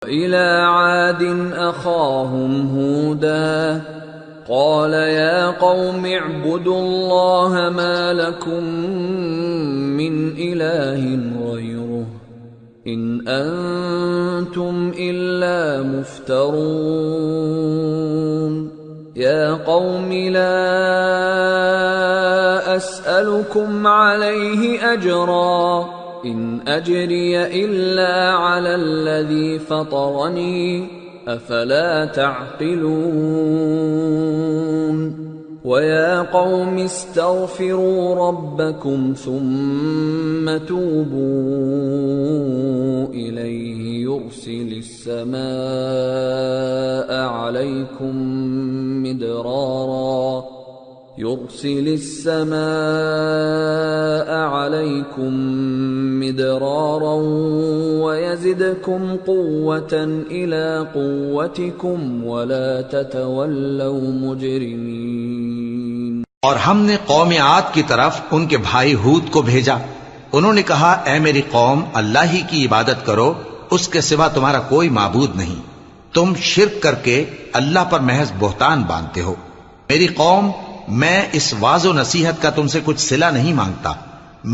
إلى عاد أخاهم هودا قال يا قوم اعبدوا الله ما لكم من إله غيره إن أنتم إلا مفترون يا قوم لا أسألكم عليه أجرا إن أجري إلا على الذي فطرني أفلا تعقلون ويا قوم استغفروا ربكم ثم توبوا إليه يرسل السماء عليكم مدرارا ويزدكم قوة إلى قوتكم ولا تتولوا مجرمين۔ اور ہم نے قوم عاد کی طرف ان کے بھائی ہود کو بھیجا۔ انہوں نے کہا اے میری قوم، اللہ ہی کی عبادت کرو، اس کے سوا تمہارا کوئی معبود نہیں۔ تم شرک کر کے اللہ پر محض بہتان باندھتے ہو۔ میری قوم، میں اس واعظ و نصیحت کا تم سے کچھ صلہ نہیں مانگتا،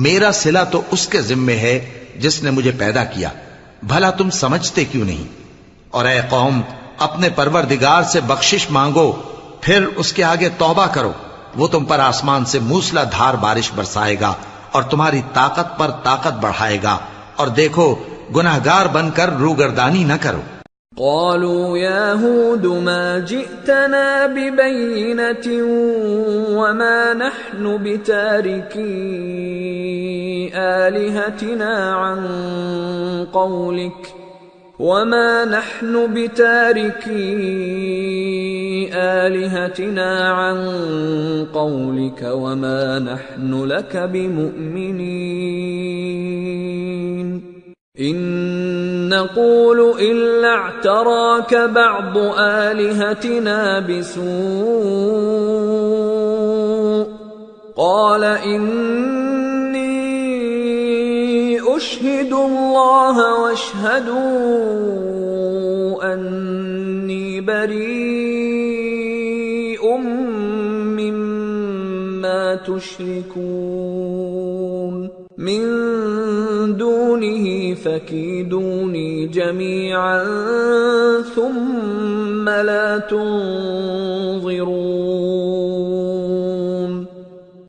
میرا صلہ تو اس کے ذمے ہے جس نے مجھے پیدا کیا، بھلا تم سمجھتے کیوں نہیں؟ اور اے قوم، اپنے پروردگار سے بخشش مانگو، پھر اس کے آگے توبہ کرو، وہ تم پر آسمان سے موسلا دھار بارش برسائے گا اور تمہاری طاقت پر طاقت بڑھائے گا، اور دیکھو گناہگار بن کر روگردانی نہ کرو۔ قالوا يا هود ما جئتنا ببينة وما نحن بتاركي آلهتنا عن قولك وما نحن لك بمؤمنين إن نقول إلا اعتراك بعض آلهتنا بسوء قال إني أشهد الله واشهدوا أني بريء مما تشركون من دونه فكيدوني جميعا ثم لا تنظرون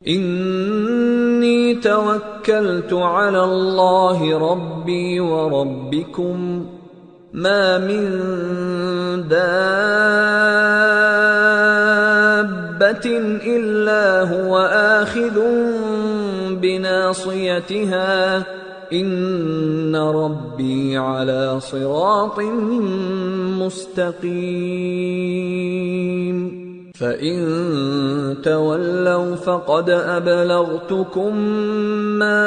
إني توكلت على الله ربي وربكم ما من دابة إلا هو آخذ بناصيتها إن ربي على صراط مستقيم فإن تولوا فقد أبلغتكم ما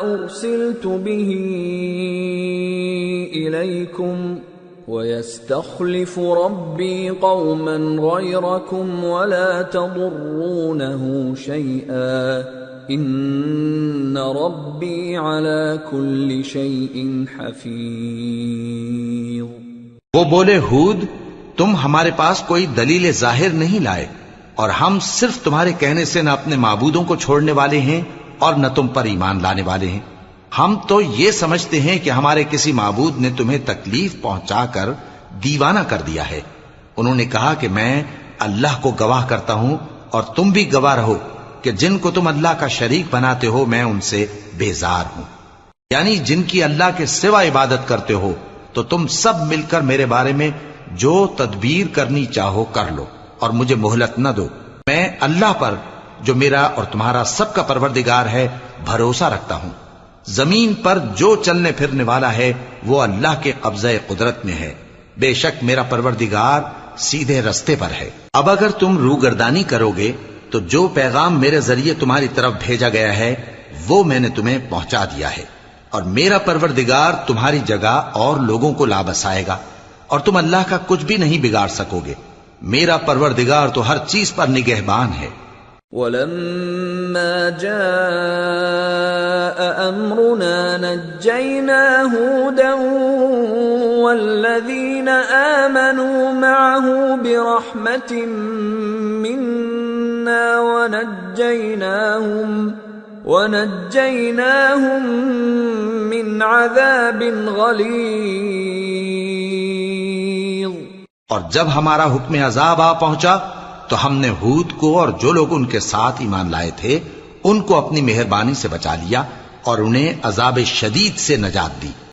أرسلت به إليكم ويستخلف ربي قوما غيركم ولا تضرونه شيئا ان ربی علی کل شیء حفیظ۔ وہ بولے ہود، تم ہمارے پاس کوئی دلیل ظاہر نہیں لائے، اور ہم صرف تمہارے کہنے سے نہ اپنے معبودوں کو چھوڑنے والے ہیں اور نہ تم پر ایمان لانے والے ہیں۔ ہم تو یہ سمجھتے ہیں کہ ہمارے کسی معبود نے تمہیں تکلیف پہنچا کر دیوانہ کر دیا ہے۔ انہوں نے کہا کہ میں اللہ کو گواہ کرتا ہوں اور تم بھی گواہ رہو کہ جن کو تم اللہ کا شریک بناتے ہو میں ان سے بیزار ہوں، یعنی جن کی اللہ کے سوا عبادت کرتے ہو، تو تم سب مل کر میرے بارے میں جو تدبیر کرنی چاہو کر لو اور مجھے مہلت نہ دو۔ میں اللہ پر جو میرا اور تمہارا سب کا پروردگار ہے بھروسہ رکھتا ہوں۔ زمین پر جو چلنے پھرنے والا ہے وہ اللہ کے قبضہ قدرت میں ہے، بے شک میرا پروردگار سیدھے رستے پر ہے۔ اب اگر تم روگردانی کرو گے تو جو پیغام میرے ذریعے تمہاری طرف بھیجا گیا ہے وہ میں نے تمہیں پہنچا دیا ہے، اور میرا پروردگار تمہاری جگہ اور لوگوں کو لا بسائے گا، اور تم اللہ کا کچھ بھی نہیں بگاڑ سکو گے۔ میرا پروردگار تو ہر چیز پر نگہبان ہے۔ وَلَمَّا جَاءَ أَمْرُنَا نَجَّيْنَا هُودًا والذين آمنوا معه برحمة منا ونجيناهم من عذاب غلیظ۔ اور جب ہمارا حکم عذاب آ پہنچا تو ہم نے ہود کو اور جو لوگ ان کے ساتھ ایمان لائے تھے ان کو اپنی مہربانی سے بچا لیا اور انہیں عذاب شدید سے نجات دی۔